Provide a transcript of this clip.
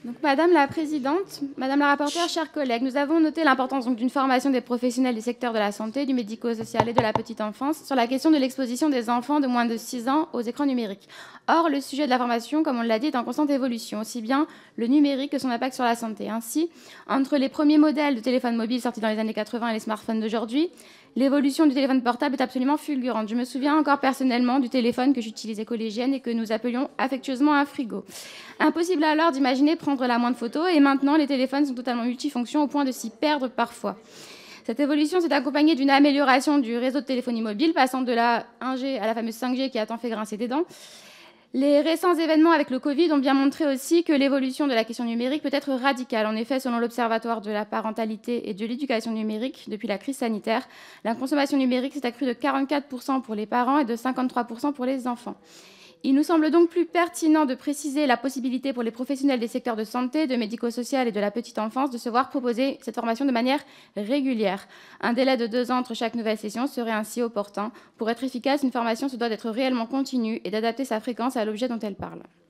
Donc, Madame la Présidente, Madame la rapporteure, chers collègues, nous avons noté l'importance d'une formation des professionnels du secteur de la santé, du médico-social et de la petite enfance sur la question de l'exposition des enfants de moins de 6 ans aux écrans numériques. Or, le sujet de la formation, comme on l'a dit, est en constante évolution, aussi bien le numérique que son impact sur la santé. Ainsi, entre les premiers modèles de téléphones mobiles sortis dans les années 80 et les smartphones d'aujourd'hui, l'évolution du téléphone portable est absolument fulgurante. Je me souviens encore personnellement du téléphone que j'utilisais collégienne et que nous appelions affectueusement un frigo. Impossible alors d'imaginer prendre la moindre photo, et maintenant les téléphones sont totalement multifonctions au point de s'y perdre parfois. Cette évolution s'est accompagnée d'une amélioration du réseau de téléphonie mobile, passant de la 1G à la fameuse 5G qui a tant fait grincer des dents. Les récents événements avec le Covid ont bien montré aussi que l'évolution de la question numérique peut être radicale. En effet, selon l'Observatoire de la parentalité et de l'éducation numérique, depuis la crise sanitaire, la consommation numérique s'est accrue de 44% pour les parents et de 53% pour les enfants. Il nous semble donc plus pertinent de préciser la possibilité pour les professionnels des secteurs de santé, de médico-social et de la petite enfance de se voir proposer cette formation de manière régulière. Un délai de 2 ans entre chaque nouvelle session serait ainsi opportun. Pour être efficace, une formation se doit d'être réellement continue et d'adapter sa fréquence à l'objet dont elle parle.